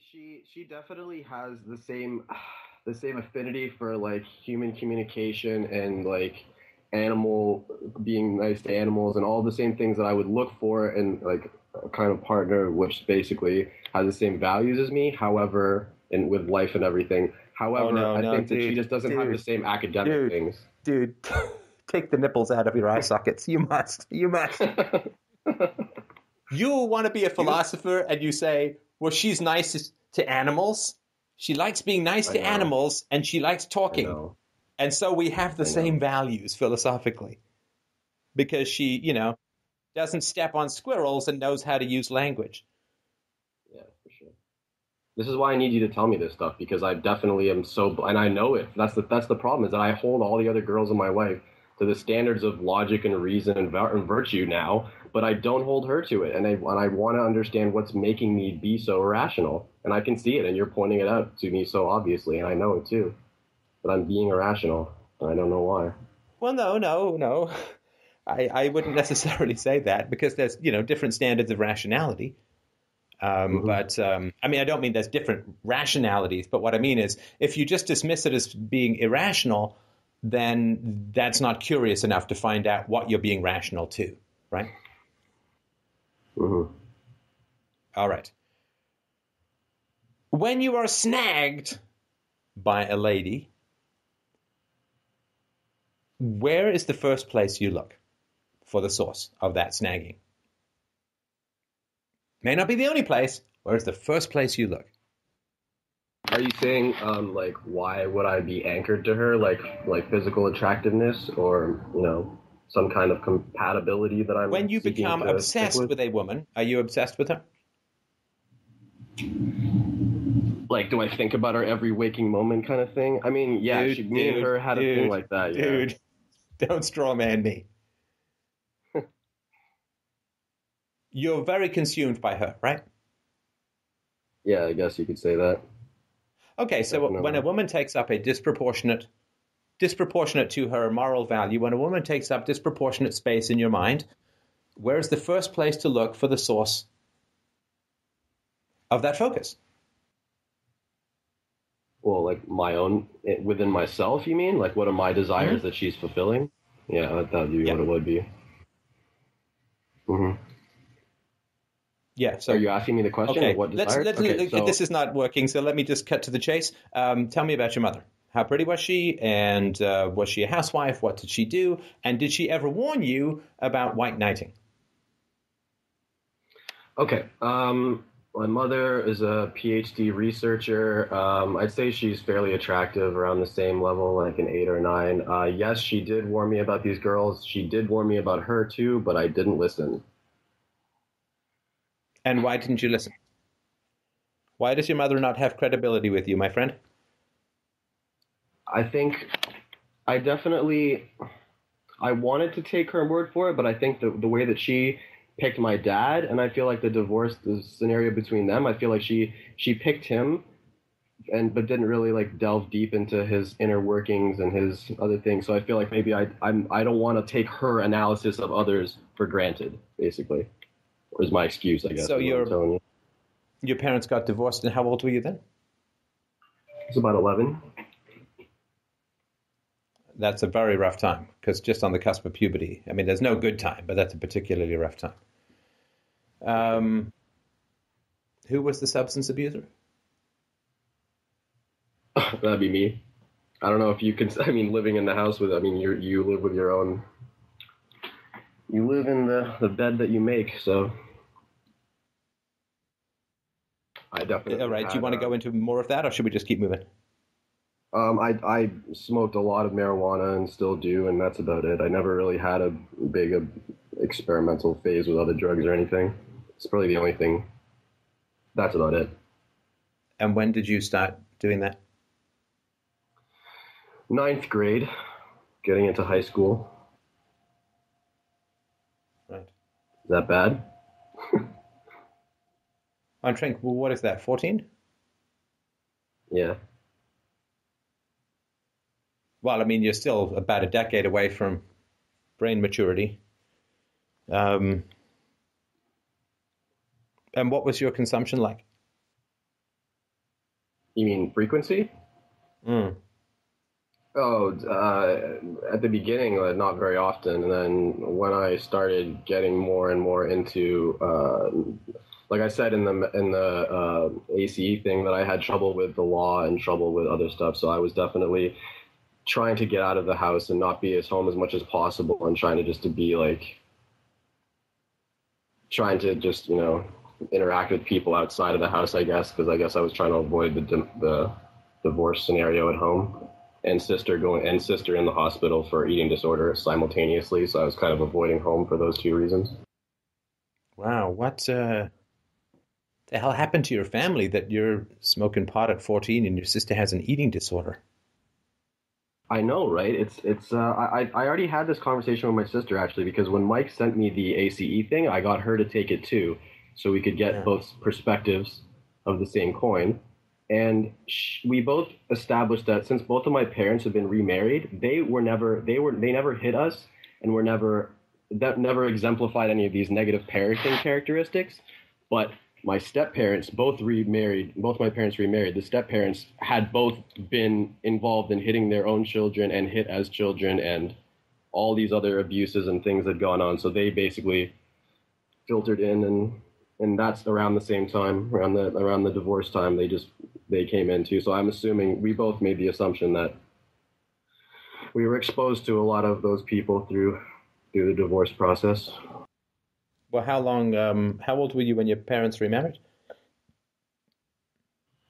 She definitely has the same affinity for like human communication and like animal being nice to animals and all the same things that I would look for in like a kind of partner which basically has the same values as me. However, and with life and everything. Oh However, no, I no, think that she dude, just doesn't have the dude, same academic dude, things. dude. Take the nipples out of your eye sockets. You must. You must. You want to be a You, philosopher and you say, well, she's nice to animals. She likes being nice I to know, animals and she likes I talking. know, And so we have the I same know. values philosophically because she, doesn't step on squirrels and knows how to use language. Yeah, for sure. This is why I need you to tell me this stuff because I definitely am and I know it. That's the problem is that I hold all the other girls in my life to the standards of logic and reason and virtue now, but I don't hold her to it, and I want to understand what's making me be so irrational, and I can see it, and you're pointing it out to me so obviously, and I know it too, but I'm being irrational, and I don't know why. Well, no, no, no. I wouldn't necessarily say that because there's, different standards of rationality. Hmm. I mean, I don't mean there's different rationalities, but what I mean is if you just dismiss it as being irrational, then that's not curious enough to find out what you're being rational to, right? Hmm. All right. When you are snagged by a lady, where is the first place you look for the source of that snagging? May not be the only place. Where is the first place you look? Are you saying like why would I be anchored to her like physical attractiveness or some kind of compatibility that I'm When you seeking become to stick obsessed with? with a woman, are you obsessed with her? Like, do I think about her every waking moment kind of thing? I mean, yeah, Dude, me and dude, her had a thing dude, like that, yeah. dude, don't straw man me. You're very consumed by her, right? Yeah, I guess you could say that. Okay, so when a Definitely. woman takes up a disproportionate to her moral value, when a woman takes up disproportionate space in your mind, where's the first place to look for the source of that focus? Well, like my own, within myself, you mean? Like, what are my Hmm. desires that she's fulfilling? Yeah, that'd be Yeah, what it would be. Hmm. yeah. Are So, you asking me the question of okay, what desires? Okay, this so is not working. So let me just cut to the chase. Tell me about your mother. How pretty was she? And was she a housewife? What did she do? And did she ever warn you about white knighting? okay. My mother is a PhD researcher. I'd say she's fairly attractive, around the same level, like an 8 or 9. Yes, she did warn me about these girls. She did warn me about her too, but I didn't listen. And why didn't you listen? Why does your mother not have credibility with you, my friend? I think I definitely I wanted to take her word for it, but I think the way that she picked my dad, and I feel like the scenario between them, I feel like she picked him but didn't really like delve deep into his inner workings and his other things. So I feel like maybe I don't want to take her analysis of others for granted. Basically, or is my excuse, I guess, So is what I'm telling you. your parents got divorced, and how old were you then? It's about 11. That's a very rough time because just on the cusp of puberty. I mean, there's no good time, but that's a particularly rough time. For sure. Um, who was the substance abuser? That'd be me. I don't know if you can. I mean, living in the house with. I mean, you live with your own. You live in the bed that you make. So I All definitely right. Do you had. want to go into more of that, or should we just keep moving? I smoked a lot of marijuana and still do, and that's about it. I never really had a big experimental phase with other drugs or anything. It's probably the only thing. That's about it. And when did you start doing that? Ninth grade, getting into high school. Right. Is that bad? I'm trying. Well, what is that? 14? Yeah. Well, I mean, you're still about a decade away from brain maturity. Um, and what was your consumption like? You mean frequency? Mm. Oh, at the beginning, not very often, and then when I started getting more and more into, like I said in the ACE thing, that I had trouble with the law and trouble with other stuff. So I was definitely trying to get out of the house and not be at home as much as possible, and trying to just to be like trying to just interact with people outside of the house, I guess, because I guess I was trying to avoid the divorce scenario at home, and sister in the hospital for eating disorder simultaneously. So I was kind of avoiding home for those two reasons. Wow, what the hell happened to your family that you're smoking pot at 14 and your sister has an eating disorder? I know, right? I already had this conversation with my sister actually, because when Mike sent me the ACE thing, I got her to take it too, so we could get Yeah. both perspectives of the same coin. And we both established that since both of my parents have been remarried, they never hit us, and were never that never exemplified any of these negative parenting characteristics. But my step parents both remarried. Both my parents remarried. The step parents had both been involved in hitting their own children and hit as children, and all these other abuses and things had gone on. So they basically filtered in, and that's around the same time, around the divorce time. They came in too. So I'm assuming we both made the assumption that we were exposed to a lot of those people through the divorce process. Well, how old were you when your parents remarried?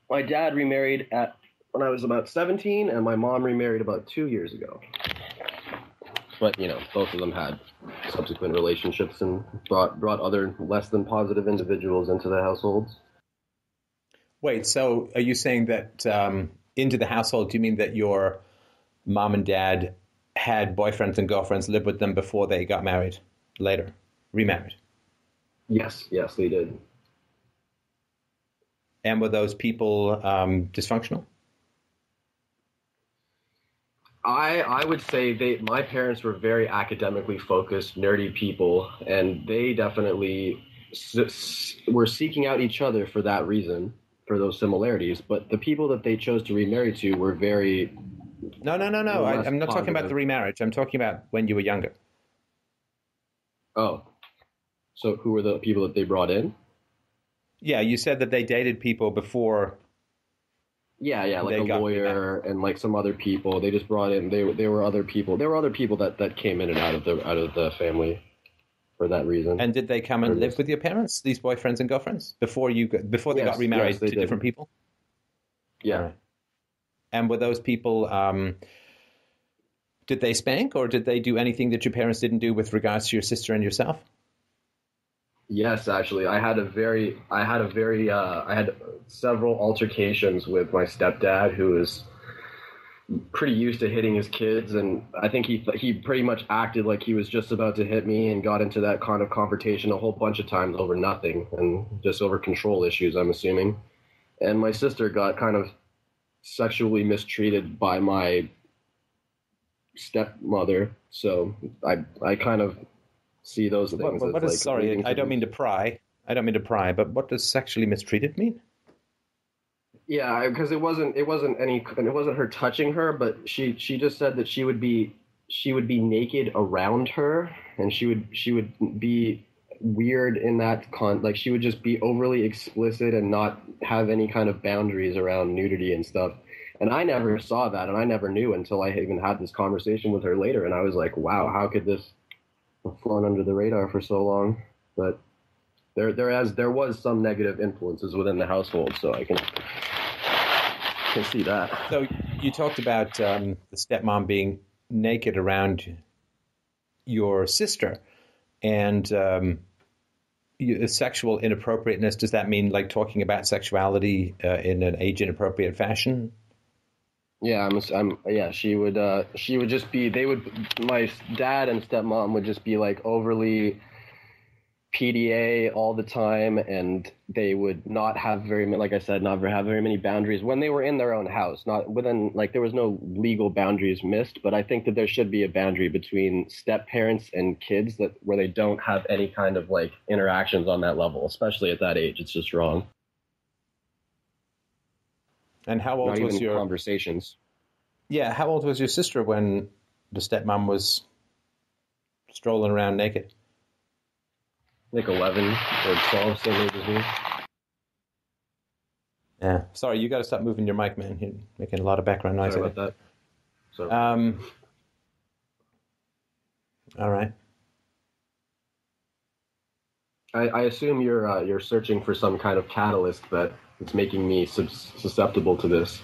My dad remarried at when I was about 17, and my mom remarried about 2 years ago. But both of them had subsequent relationships and brought other less than positive individuals into the households. Wait, so are you saying that into the household, do you mean that your mom and dad had boyfriends and girlfriends, lived with them before they got married, later, remarried? Yes, they did. And were those people dysfunctional? I would say my parents were very academically focused, nerdy people, and they definitely were seeking out each other for that reason, for those similarities. But the people that they chose to remarry to were very No. less I'm not talking about the positive. remarriage. I'm talking about when you were younger. Oh, so who were the people that they brought in? Yeah, you said that they dated people before Yeah, like they a got remarried. lawyer and like some other people. They just brought in. They were other people. There were other people that came in and out of the family for that reason. And did they come For and live this. with your parents, these boyfriends and girlfriends, before they got Yes, remarried they to did. different people? All Yeah. right. And were those people, did they spank or did they do anything that your parents didn't do with regards to your sister and yourself? Yes, actually, I had several altercations with my stepdad, who is pretty used to hitting his kids, and I think he pretty much acted like he was just about to hit me, and got into that kind of confrontation a whole bunch of times over nothing, and just over control issues, I'm assuming. And my sister got kind of sexually mistreated by my stepmother, so I kind of see those things as What is, like sorry, leading I to don't mean these. to pry. I don't mean to pry, but what does sexually mistreated mean? Yeah, because it wasn't her touching her, but she just said that she would be naked around her, and she would be weird in that like she would just be overly explicit and not have any kind of boundaries around nudity and stuff. And I never saw that, and I never knew until I even had this conversation with her later, and I was like, wow, how could this have flown under the radar for so long? But there was some negative influences within the household, so can see that. So you talked about the stepmom being naked around your sister and sexual inappropriateness. Does that mean like talking about sexuality in an age inappropriate fashion? Yeah, yeah, she would just be, my dad and stepmom would just be like overly PDA all the time, and they would not have like I said, not have very many boundaries when they were in their own house. Not within, like, there was no legal boundaries missed, but I think that there should be a boundary between step parents and kids, that where they don't have any kind of like interactions on that level, especially at that age. It's just wrong. And how old not was even your conversations. Yeah, how old was your sister when the stepmom was strolling around naked? Like 11 or 12, same age as me. Yeah. Sorry, you got to stop moving your mic, man. You're making a lot of background noise. Sorry about that. So, All right. I assume you're searching for some kind of catalyst that is making me susceptible to this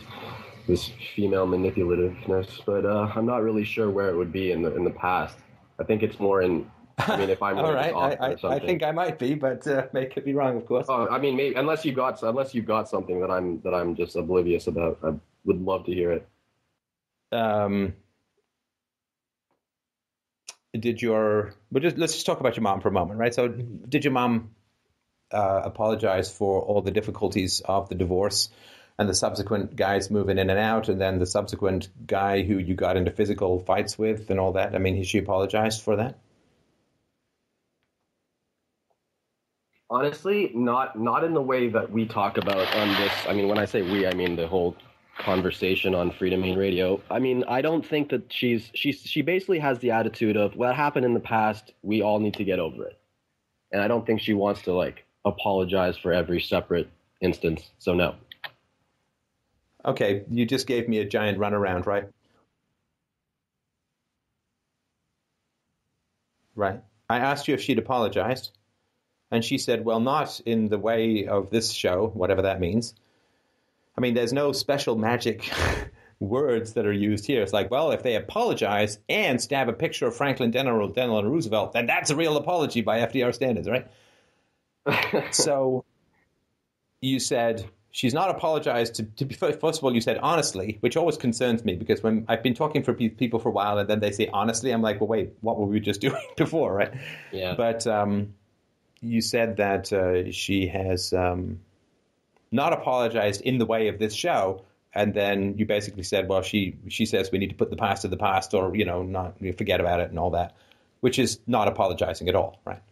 female manipulativeness, but I'm not really sure where it would be in the past. I think it's more in. I mean, if I'm All really just right. off or I something. think I might be, but could be wrong, of course. Oh, I mean, maybe unless you got something that I'm just oblivious about, I would love to hear it. Um, let's just talk about your mom for a moment, right? So, did your mom apologize for all the difficulties of the divorce and the subsequent guys moving in and out, and then the subsequent guy who you got into physical fights with and all that? I mean, has she apologized for that? Honestly, not in the way that we talk about on this. I mean, when I say we, I mean the whole conversation on Freedom Main Radio. I mean, I don't think that she basically has the attitude of what happened in the past, we all need to get over it. And I don't think she wants to like apologize for every separate instance. So no. Okay, you just gave me a giant runaround, right? Right. I asked you if she'd apologized, and she said, well, not in the way of this show, whatever that means. I mean, there's no special magic words that are used here. It's like, well, if they apologize and stab a picture of Franklin Delano Roosevelt, then that's a real apology by FDR standards, right? So you said she's not apologized first of all, you said honestly, which always concerns me because when I've been talking for people for a while and then they say honestly, I'm like, well, wait, what were we just doing before, right? Yeah. But you said that she has not apologized in the way of this show, and then you basically said, well, she says we need to put the past to the past, or not forget about it and all that, which is not apologizing at all, right?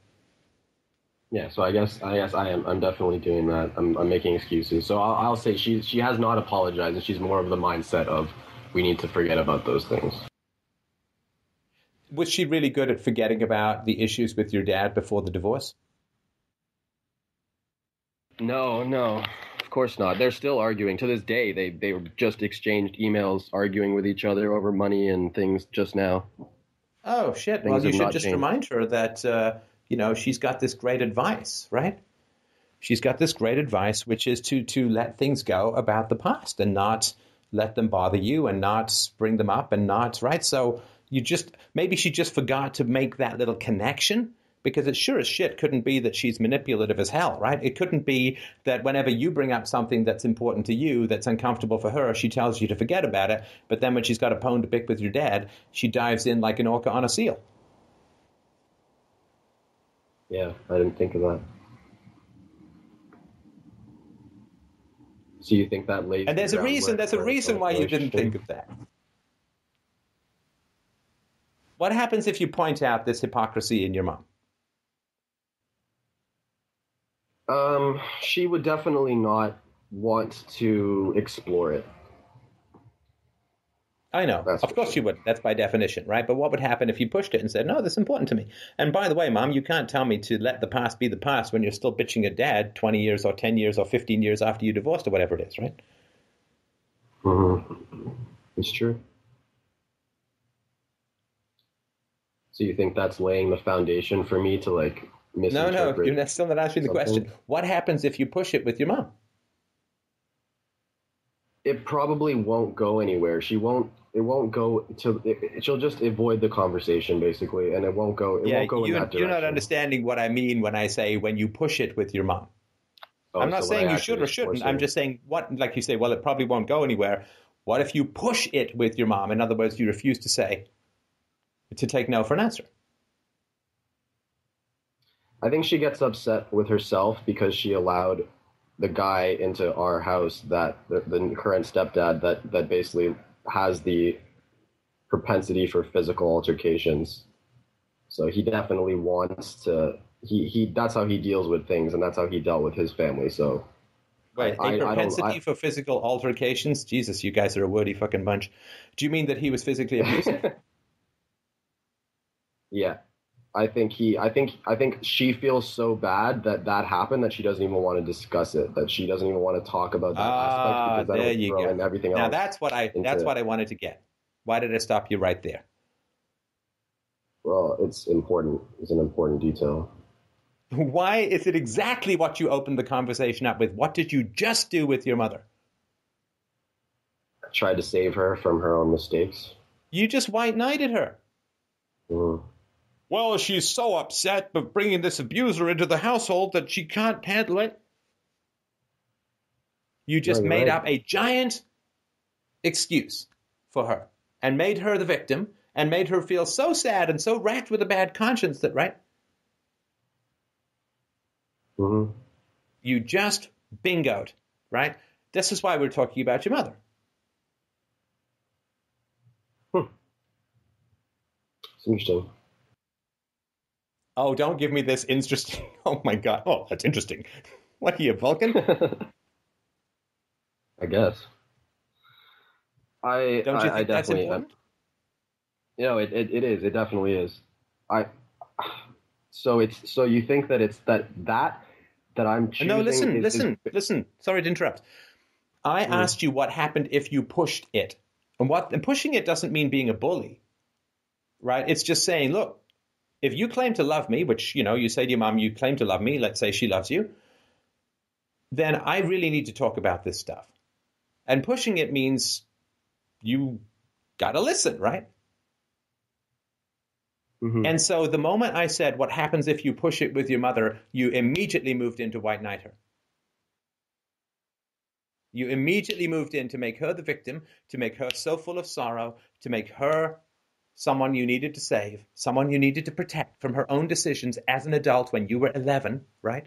Yeah, so I guess I'm definitely doing that. I'm making excuses. So I'll say she has not apologized, and she's more of the mindset of we need to forget about those things. Was she really good at forgetting about the issues with your dad before the divorce? No, of course not. They're still arguing to this day. They just exchanged emails arguing with each other over money and things just now. Oh shit! Things Well, you have should not just changed. remind her that she's got this great advice, right? She's got this great advice, which is to let things go about the past and not let them bother you and not bring them up and not, right? So maybe she just forgot to make that little connection, because it sure as shit couldn't be that she's manipulative as hell, right? It couldn't be that whenever you bring up something that's important to you, that's uncomfortable for her, she tells you to forget about it. But then when she's got a bone to pick with your dad, she dives in like an orca on a seal. Yeah, I didn't think of that. So you think that lays? And there's a reason why you didn't think of that. What happens if you point out this hypocrisy in your mom? She would definitely not want to explore it. I know. Of course you would. That's by definition, right? But what would happen if you pushed it and said, no, this is important to me? And by the way, Mom, you can't tell me to let the past be the past when you're still bitching at Dad 20 years or 10 years or 15 years after you divorced or whatever it is, right? Mm-hmm. It's true. So you think that's laying the foundation for me to like misinterpret? No, you're still not answering the question. What happens if you push it with your mom? It probably won't go anywhere. It won't go to. She'll just avoid the conversation basically, and it won't go. It won't go in that direction. You're not understanding what I mean when I say when you push it with your mom. Oh, I'm not saying you should or shouldn't. I'm just saying like you say, well, it probably won't go anywhere. What if you push it with your mom? In other words, you refuse to take no for an answer. I think she gets upset with herself because she allowed the guy into our house, that the current stepdad that basically has the propensity for physical altercations. So he definitely wants to. He that's how he deals with things, and that's how he dealt with his family. So Wait, a I don't. propensity for physical altercations? Jesus, you guys are a wordy fucking bunch. Do you mean that he was physically abusive? Yeah, I think she feels so bad that that happened that she doesn't even want to discuss it. That she doesn't even want to talk about that aspect Ah, because then it there would you throw go. in everything Now else that's into. what I wanted to get. Why did I stop you right there? Well, it's important. It's an important detail. Why is it exactly what you opened the conversation up with? What did you just do with your mother? I tried to save her from her own mistakes. You just white knighted her. Mm. Well, she's so upset with bringing this abuser into the household that she can't handle it. You No, just you're made right. up a giant excuse for her and made her the victim and made her feel so sad and so racked with a bad conscience that, right? Mm-hmm. You just bingoed, right? This is why we're talking about your mother. It's interesting. Oh, don't give me this interesting. Oh my God. Oh, that's interesting. What are you, Vulcan? I guess. Don't you I think that's definitely, important? it is. It definitely is. I, so it's, so you think that it's that I'm No, choosing listen. Sorry to interrupt. I mm, asked you what happened if you pushed it. And pushing it doesn't mean being a bully, right? It's just saying, look, if you claim to love me, which, you say to your mom, you claim to love me, let's say she loves you, then I really need to talk about this stuff. And pushing it means you got to listen, right? mm-hmm. And so the moment I said, what happens if you push it with your mother, you immediately moved into white knight her. You immediately moved in to make her the victim, to make her so full of sorrow, to make her someone you needed to save, someone you needed to protect from her own decisions as an adult when you were 11, right?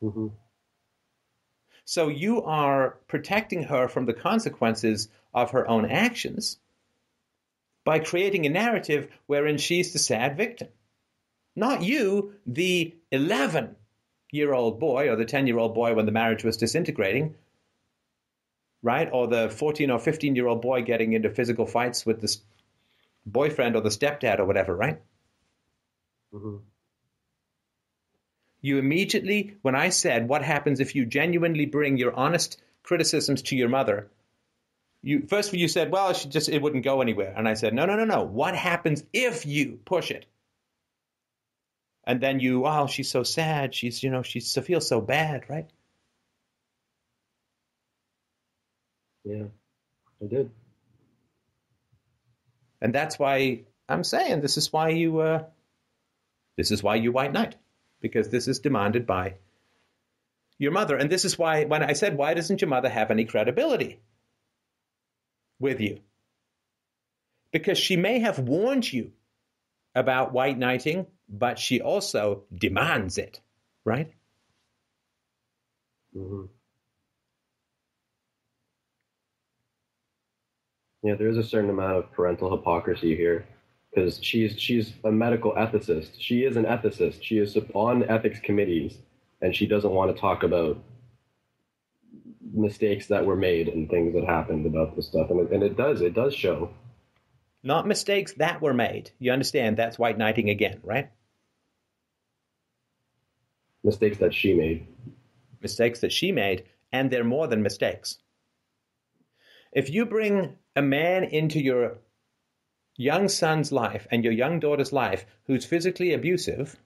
Mm-hmm. So you are protecting her from the consequences of her own actions by creating a narrative wherein she's the sad victim. Not you, the 11-year-old boy or the 10-year-old boy when the marriage was disintegrating, right? Or the 14 or 15-year-old boy getting into physical fights with the boyfriend or the stepdad or whatever, right? Mm-hmm. You immediately, when I said, what happens if you genuinely bring your honest criticisms to your mother? First you said, well, it wouldn't go anywhere. And I said, no. What happens if you push it? And then she's so sad. She feels so bad, right? Yeah, I did. And that's why I'm saying this is why you white knight, because this is demanded by your mother. And this is why when I said, why doesn't your mother have any credibility with you? Because she may have warned you about white knighting, but she also demands it, right? Mm-hmm. Yeah, there is a certain amount of parental hypocrisy here because she's a medical ethicist. She is an ethicist. She is on ethics committees, and she doesn't want to talk about mistakes that were made and things that happened about this stuff. And it does show Not mistakes that were made. You understand? That's white knighting again, right? mistakes that she made. Mistakes that she made, and they're more than mistakes. If you bring a man into your young son's life and your young daughter's life who's physically abusive,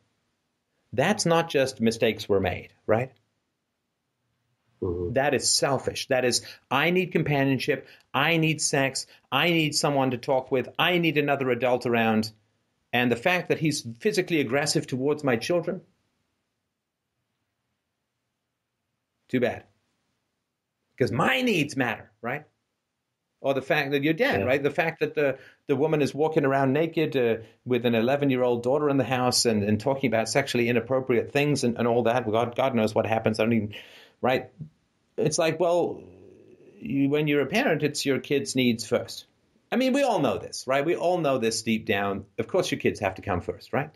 that's not just mistakes were made, right? Mm-hmm. That is selfish. That is, I need companionship. I need sex. I need someone to talk with. I need another adult around. And the fact that he's physically aggressive towards my children, too bad. Because my needs matter, right? Or the fact that you're dead, Yeah. right? The fact that the woman is walking around naked with an 11-year-old daughter in the house and talking about sexually inappropriate things and all that. God knows what happens. I mean, right? It's like, well, when you're a parent, it's your kids' needs first. I mean, we all know this, right? We all know this deep down. Of course, your kids have to come first, right?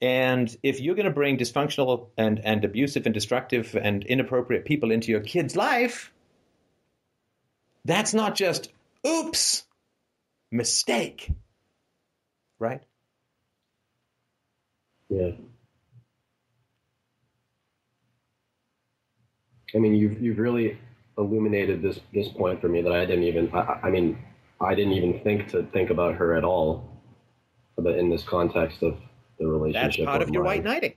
And if you're going to bring dysfunctional and abusive and destructive and inappropriate people into your kid's life, that's not just, oops, mistake, right? Yeah. I mean, you've really illuminated this point for me that I didn't even. I didn't even think about her at all, but in this context of the That's relationship part of of your white mine. knighting.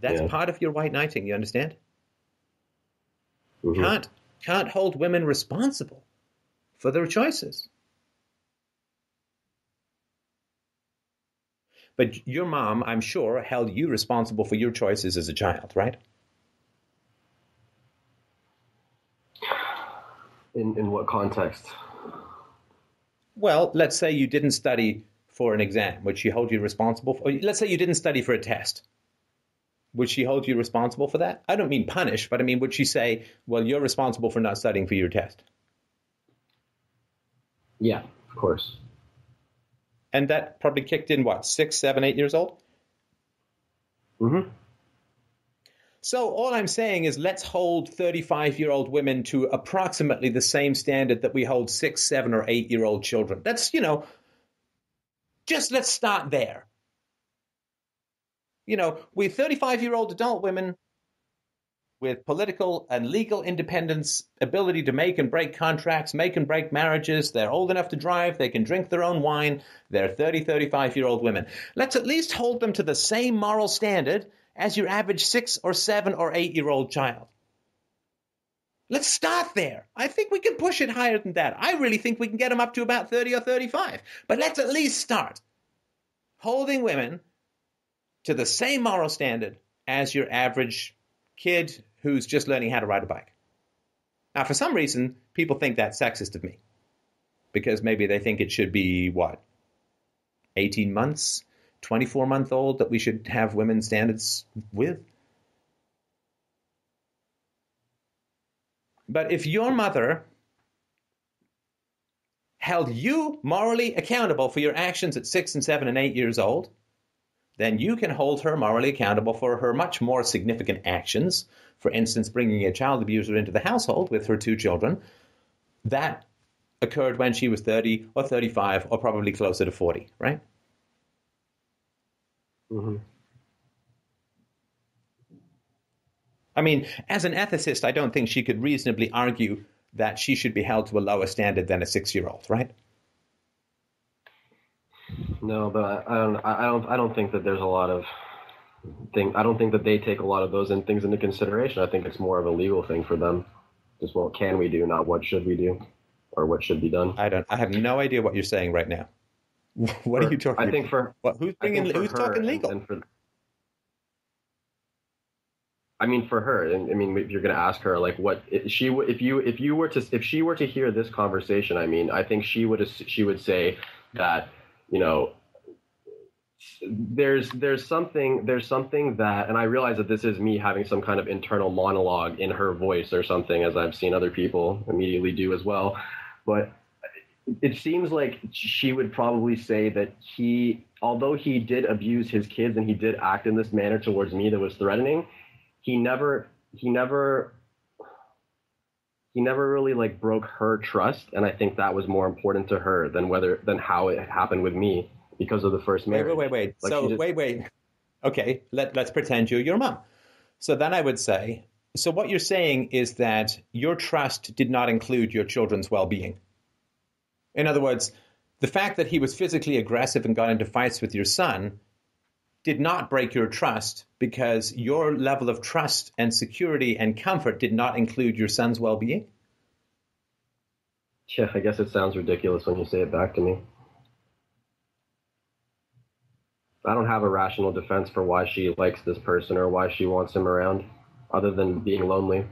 That's Yeah. part of your white knighting. You understand? Hmm. Can't hold women responsible for their choices. But your mom, I'm sure, held you responsible for your choices as a child, right? In what context? Well, let's say you didn't study for an exam. Would she hold you responsible for? Let's say you didn't study for a test. Would she hold you responsible for that? I don't mean punish, but I mean, would she say, well, you're responsible for not studying for your test? Yeah, of course. And that probably kicked in, what, 6, 7, 8 years old? Hmm. So all I'm saying is let's hold 35-year-old women to approximately the same standard that we hold 6, 7, or 8-year-old children. That's, just let's start there. With 35-year-old adult women with political and legal independence, ability to make and break contracts, make and break marriages, they're old enough to drive, they can drink their own wine, they're 30, 35-year-old women. Let's at least hold them to the same moral standard as your average 6 or 7 or 8-year-old child. Let's start there. I think we can push it higher than that. I really think we can get them up to about 30 or 35. But let's at least start holding women to the same moral standard as your average kid who's just learning how to ride a bike. Now, for some reason, people think that's sexist of me because maybe they think it should be, 18 months, 24-month-old that we should have women's standards with. But if your mother held you morally accountable for your actions at 6 and 7 and 8 years old, then you can hold her morally accountable for her much more significant actions. For instance, bringing a child abuser into the household with her 2 children. That occurred when she was 30 or 35 or probably closer to 40, right? Hmm. I mean, as an ethicist, I don't think she could reasonably argue that she should be held to a lower standard than a 6-year-old, right? No, but I don't think that there's a lot of thing. I don't think that they take a lot of those things into consideration. I think it's more of a legal thing for them. Just what can we do, not what should we do, or what should be done. I have no idea what you're saying right now. What are you talking I about? think for Who's I think for who's her talking legal? and for I mean for her, and I mean if you're going to ask her like what if if she were to hear this conversation, I mean I think she would say that you know there's something that, and I realize that this is me having some kind of internal monologue in her voice or something, as I've seen other people immediately do as well, but it seems like she would probably say that although he did abuse his kids and he did act in this manner towards me that was threatening, he never really like broke her trust, and I think that was more important to her than how it happened with me because of the first marriage. Wait. Like So wait. Okay, let's pretend you're your mom. So then I would say, so what you're saying is that your trust did not include your children's well-being. In other words, the fact that he was physically aggressive and got into fights with your son did not break your trust because your level of trust and security and comfort did not include your son's well-being? Yeah, I guess it sounds ridiculous when you say it back to me. I don't have a rational defense for why she likes this person or why she wants him around, other than being lonely.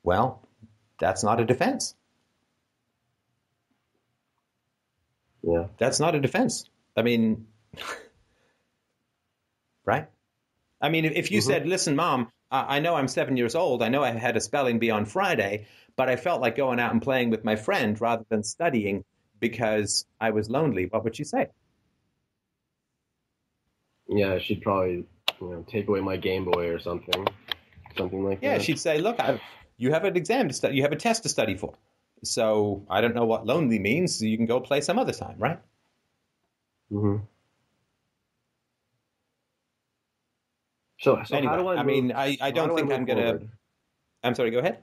Well, that's not a defense. Yeah. That's not a defense. I mean, right? I mean, if you said, listen, Mom, I know I'm 7 years old. I know I had a spelling bee on Friday, but I felt like going out and playing with my friend rather than studying because I was lonely. What would you say? Yeah, she'd probably, take away my Game Boy or something like Yeah, that. she'd say, look, you have an exam to study, you have a test to study for. So I don't know what lonely means. So you can go play some other time, right? Hmm. So how Anyway, do I I move? mean, I So how don't do I think move I'm going to. forward? I'm sorry, go ahead.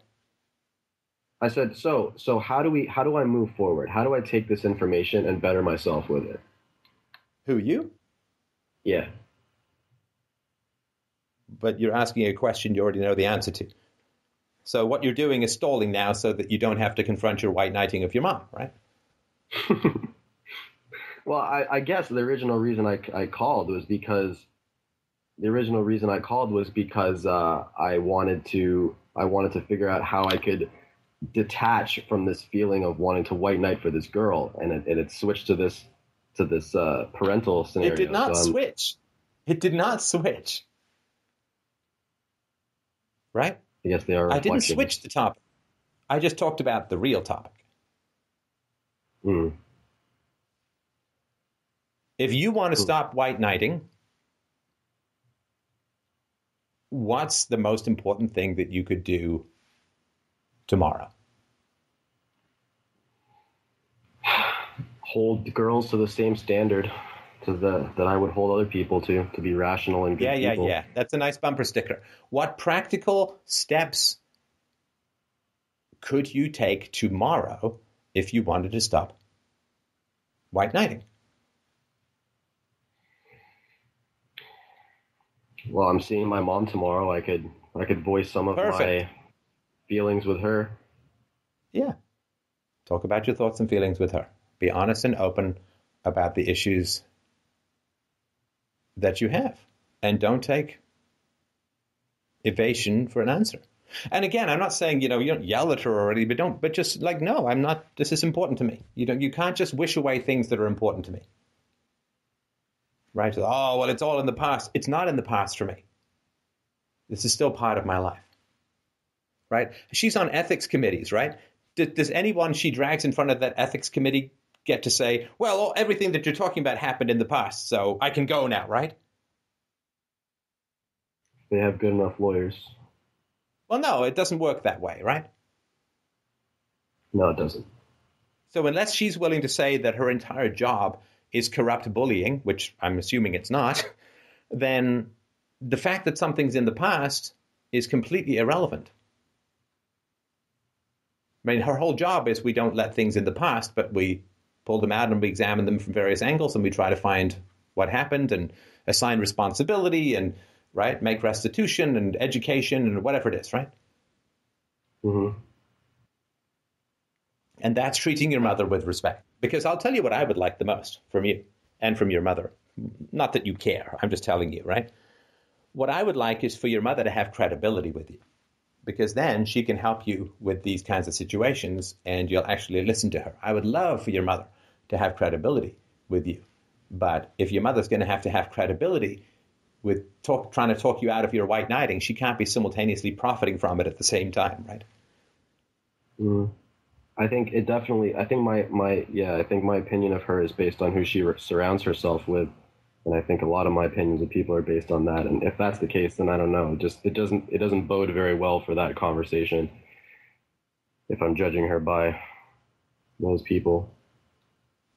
I said, so how do I move forward? How do I take this information and better myself with it? Who, you? Yeah. But you're asking a question you already know the answer to. So what you're doing is stalling now so that you don't have to confront your white knighting of your mom, right? Well, I guess the original reason I called was because I wanted to figure out how I could detach from this feeling of wanting to white knight for this girl, and it switched to this parental It did scenario. So not I'm switch. It did not switch, right? I guess they are I didn't reflections. switch the topic. I just talked about the real topic. Mm. If you want to Mm. stop white knighting, what's the most important thing that you could do tomorrow? Hold girls to the same standard that I would hold other people to be rational and good people. Yeah. That's a nice bumper sticker. What practical steps could you take tomorrow if you wanted to stop white knighting? Well, I'm seeing my mom tomorrow. I could voice some of Perfect. my feelings with her. Yeah. Talk about your thoughts and feelings with her. Be honest and open about the issues that you have. And don't take evasion for an answer. And again, I'm not saying, you don't yell at her already, but just like, no, I'm not, this is important to me. You can't just wish away things that are important to me. Right? Oh, well, it's all in the past. It's not in the past for me. This is still part of my life. Right? She's on ethics committees, right? Does anyone she drags in front of that ethics committee get to say, well, everything that you're talking about happened in the past, so I can go now, right? They have good enough lawyers. Well, no, it doesn't work that way, right? No, it doesn't. So unless she's willing to say that her entire job is corrupt bullying, which I'm assuming it's not, then the fact that something's in the past is completely irrelevant. I mean, her whole job is we don't let things in the past, but we pull them out and we examine them from various angles and we try to find what happened and assign responsibility and, right, make restitution and education and whatever it is, right? Mm-hmm. And that's treating your mother with respect. Because I'll tell you what I would like the most from you and from your mother. Not that you care, I'm just telling you, right? What I would like is for your mother to have credibility with you. Because then she can help you with these kinds of situations and you'll actually listen to her. I would love for your mother to have credibility with you. But if your mother's going to have credibility with trying to talk you out of your white knighting, she can't be simultaneously profiting from it at the same time, right? Mm. I think it definitely. I think I think my opinion of her is based on who she surrounds herself with, and I think a lot of my opinions of people are based on that. And if that's the case, then I don't know. It doesn't bode very well for that conversation if I'm judging her by those people.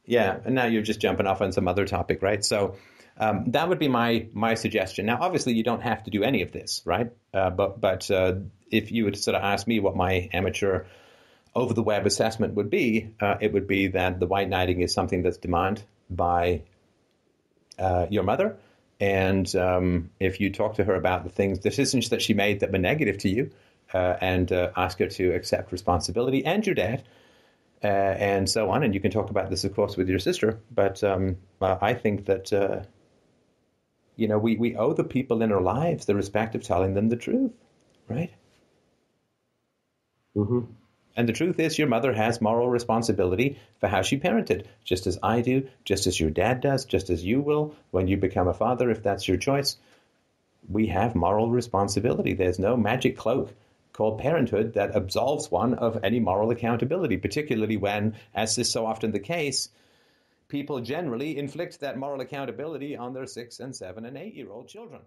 Yeah, and now you're just jumping off on some other topic, right? So that would be my suggestion. Now, obviously, you don't have to do any of this, right? But if you would sort of ask me what my amateur over the web assessment would be, it would be that the white knighting is something that's demanded by your mother. And if you talk to her about the decisions that she made that were negative to you, and ask her to accept responsibility, and your dad, and so on. And you can talk about this, of course, with your sister. But I think that, we owe the people in our lives the respect of telling them the truth, right? Mm-hmm. And the truth is, your mother has moral responsibility for how she parented, just as I do, just as your dad does, just as you will when you become a father, if that's your choice. We have moral responsibility. There's no magic cloak called parenthood that absolves one of any moral accountability, particularly when, as is so often the case, people generally inflict that moral accountability on their 6 and 7 and 8-year-old children.